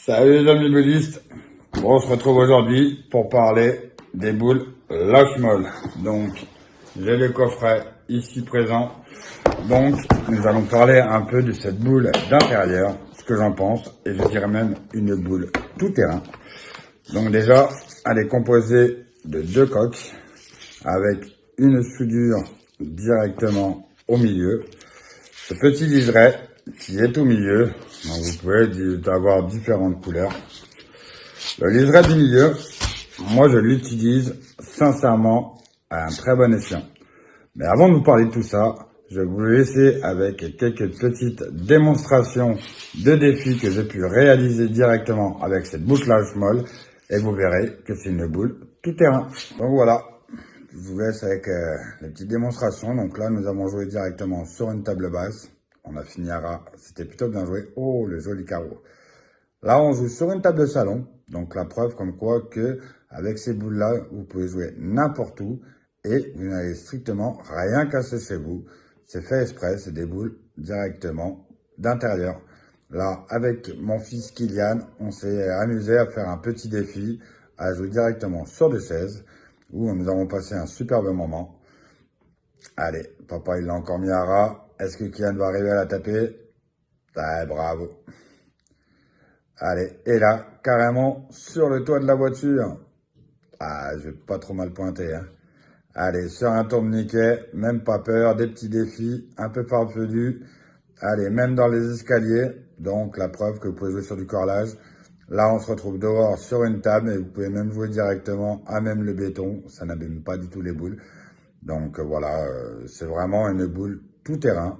Salut les amis bouddhistes, on se retrouve aujourd'hui pour parler des boules Lashmol. Donc, j'ai le coffret ici présent. Donc, nous allons parler un peu de cette boule d'intérieur, ce que j'en pense, et je dirais même une boule tout-terrain. Donc déjà, elle est composée de 2 coques avec une soudure directement au milieu. Ce petit liseré qui est au milieu, donc vous pouvez avoir différentes couleurs. Le liseré du milieu, moi je l'utilise sincèrement à un très bon escient. Mais avant de vous parler de tout ça, je vais vous laisser avec quelques petites démonstrations de défis que j'ai pu réaliser directement avec cette boule Lashmol et vous verrez que c'est une boule tout terrain. Donc voilà, je vous laisse avec les petites démonstrations. Donc là, nous avons joué directement sur une table basse. On a fini à ras, c'était plutôt bien joué. Oh, le joli carreau. Là, on joue sur une table de salon. Donc la preuve comme quoi que avec ces boules-là, vous pouvez jouer n'importe où et vous n'avez strictement rien casser chez vous. C'est fait exprès, c'est des boules directement d'intérieur. Là, avec mon fils Kylian, on s'est amusé à faire un petit défi, à jouer directement sur des chaises, où nous avons passé un superbe moment. Allez, papa il l'a encore mis à ras. Est-ce que Kylian va arriver à la taper? Ah, bravo. Allez, et là, carrément sur le toit de la voiture. Ah, je vais pas trop mal pointer, hein. Allez, sur un tourniquet, même pas peur, des petits défis, un peu farfelus. Allez, même dans les escaliers, donc la preuve que vous pouvez jouer sur du cordelage. Là, on se retrouve dehors sur une table et vous pouvez même jouer directement à même le béton. Ça n'abîme pas du tout les boules. Donc voilà, c'est vraiment une boule tout terrain.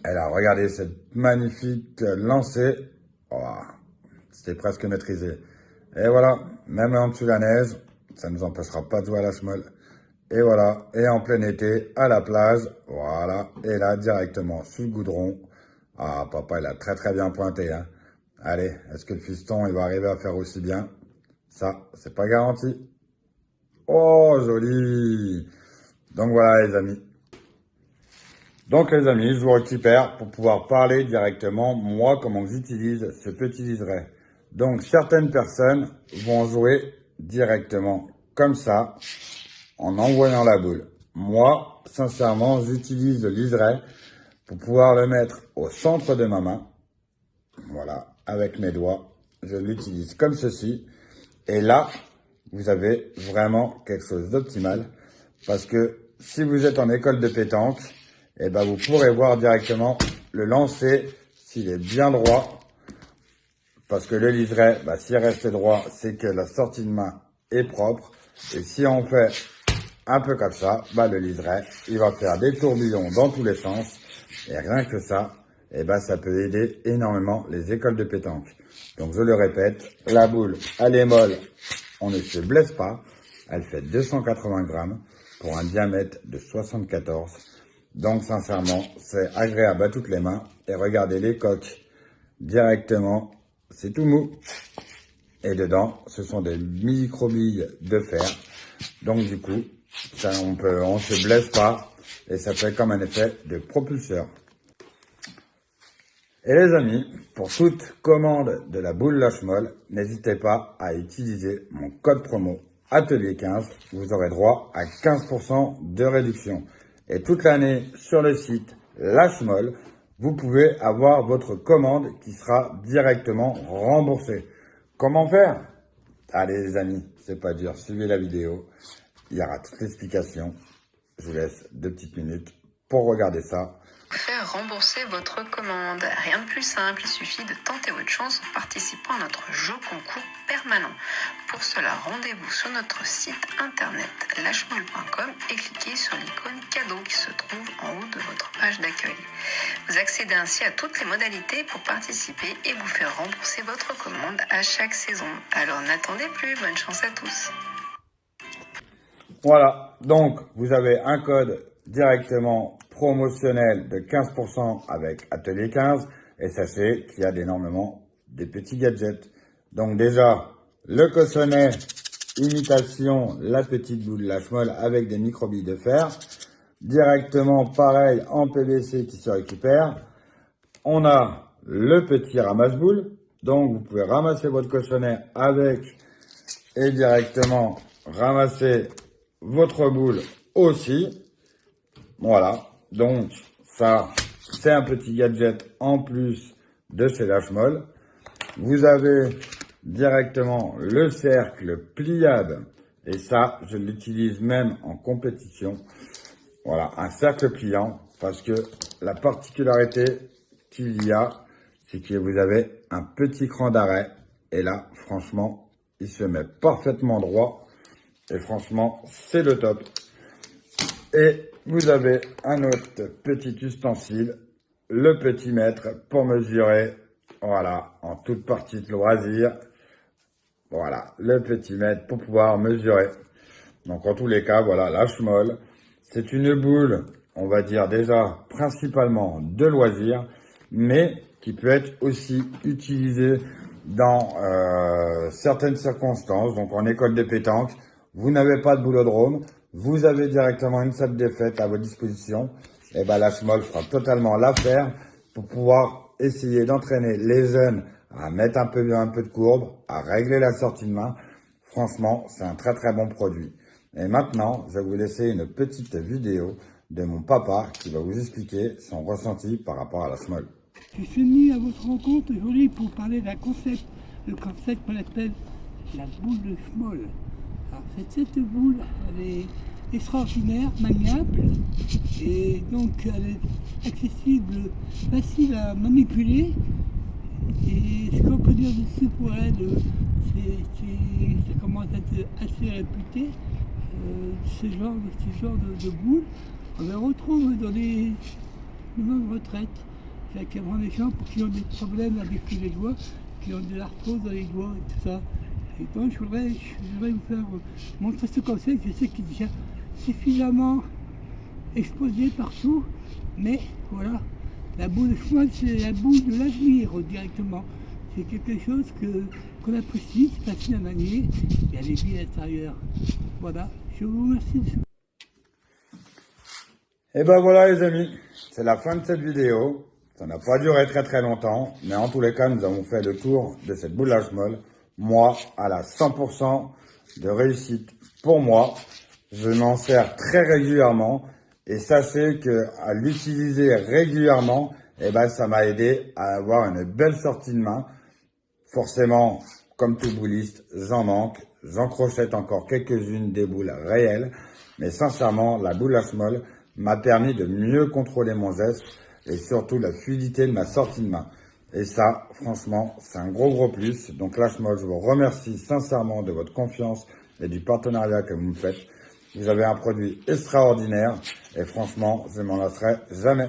Elle a regardé cette magnifique lancée. Oh, c'était presque maîtrisé. Et voilà, même en dessous de la neige, ça ne nous empêchera pas de jouer à Lashmol. Et voilà, et en plein été, à la plage, voilà, et là, directement sous le goudron. Ah, papa, il a très très bien pointé, hein. Allez, est-ce que le fiston, il va arriver à faire aussi bien? Ça, c'est pas garanti. Oh, joli! Donc voilà, les amis. Donc les amis, je vous récupère pour pouvoir parler directement, moi, comment j'utilise ce petit liseré. Donc certaines personnes vont jouer directement comme ça, en envoyant la boule. Moi, sincèrement, j'utilise le liseré pour pouvoir le mettre au centre de ma main. Voilà, avec mes doigts. Je l'utilise comme ceci. Et là, vous avez vraiment quelque chose d'optimal. Parce que si vous êtes en école de pétanque, eh ben vous pourrez voir directement le lancer s'il est bien droit. Parce que le liseré, s'il reste droit, c'est que la sortie de main est propre. Et si on fait un peu comme ça, le liseré, il va faire des tourbillons dans tous les sens. Et rien que ça, ça peut aider énormément les écoles de pétanque. Donc je le répète, la boule, elle est molle, on ne se blesse pas. Elle fait 280 grammes pour un diamètre de 74. Donc sincèrement, c'est agréable à toutes les mains. Et regardez les coques directement, c'est tout mou. Et dedans, ce sont des micro-billes de fer. Donc du coup, ça, on se blesse pas et ça fait comme un effet de propulseur. Et les amis, pour toute commande de la boule Lashmol, n'hésitez pas à utiliser mon code promo Atelier 15. Vous aurez droit à 15% de réduction. Et toute l'année sur le site Lashmol, vous pouvez avoir votre commande qui sera directement remboursée. Comment faire? Allez les amis, c'est pas dur, suivez la vidéo. Il y aura toute l'explication. Je vous laisse 2 petites minutes pour regarder ça. Faire rembourser votre commande. Rien de plus simple, il suffit de tenter votre chance en participant à notre jeu concours permanent. Pour cela, rendez-vous sur notre site internet lashmol.com et cliquez sur l'icône cadeau qui se trouve en haut de votre page d'accueil. Vous accédez ainsi à toutes les modalités pour participer et vous faire rembourser votre commande à chaque saison. Alors n'attendez plus, bonne chance à tous. Voilà, donc vous avez un code directement promotionnel de 15% avec Atelier 15 et sachez qu'il y a énormément des petits gadgets. Donc déjà, le cochonnet imitation la petite boule Lashmol avec des microbilles de fer. Directement pareil en PVC qui se récupère. On a le petit ramasse-boule. Donc, vous pouvez ramasser votre cochonnet avec et directement ramasser votre boule aussi. Voilà. Donc, ça, c'est un petit gadget en plus de chez Lashmall. Vous avez directement le cercle pliable. Et ça, je l'utilise même en compétition. Voilà, un cercle pliant. Parce que la particularité qu'il y a, c'est que vous avez un petit cran d'arrêt. Et là, franchement, il se met parfaitement droit. Et franchement, c'est le top. Et vous avez un autre petit ustensile, le petit mètre pour mesurer, voilà, en toute partie de loisir. Voilà, le petit mètre pour pouvoir mesurer. Donc en tous les cas, voilà, Lashmall, c'est une boule, on va dire déjà principalement de loisir, mais qui peut être aussi utilisée dans certaines circonstances. Donc en école de pétanque, vous n'avez pas de boulodrome, vous avez directement une salle de fête à votre disposition. Et ben Lashmall fera totalement l'affaire pour pouvoir essayer d'entraîner les jeunes à mettre un peu de courbe, à régler la sortie de main. Franchement, c'est un très très bon produit. Et maintenant, je vais vous laisser une petite vidéo de mon papa qui va vous expliquer son ressenti par rapport à Lashmall. Je suis venu à votre rencontre aujourd'hui pour parler d'un concept, le concept qu'on appelle la boule de Schmoll. Alors cette boule, elle est extraordinaire, maniable, et donc elle est accessible, facile à manipuler. Et ce qu'on peut dire dessus pour elle, ça commence à être assez réputé, ce genre de boule. On la retrouve dans les maisons de retraite. Il y a vraiment des gens qui ont des problèmes avec les doigts, qui ont de l'arthrose dans les doigts et tout ça. Et donc je voudrais vous faire montrer ce concept. Je sais qu'il est déjà suffisamment exposé partout, mais voilà, la boule de Schmoll, c'est la boule de l'avenir directement. C'est quelque chose qu'on apprécie, c'est facile à manier, il y a les billes à l'intérieur. Voilà, je vous remercie de ce. Et ben voilà les amis, c'est la fin de cette vidéo. Ça n'a pas duré très très longtemps, mais en tous les cas, nous avons fait le tour de cette boule Lashmall. Moi, à la 100% de réussite pour moi. Je m'en sers très régulièrement et sachez que à l'utiliser régulièrement, eh ben, ça m'a aidé à avoir une belle sortie de main. Forcément, comme tout bouliste, j'en manque. J'en crochette encore quelques-unes des boules réelles. Mais sincèrement, la boule Lashmall m'a permis de mieux contrôler mon geste et surtout la fluidité de ma sortie de main. Et ça, franchement, c'est un gros plus. Donc Lashmall, je vous remercie sincèrement de votre confiance et du partenariat que vous me faites. Vous avez un produit extraordinaire et franchement, je ne m'en lasserai jamais.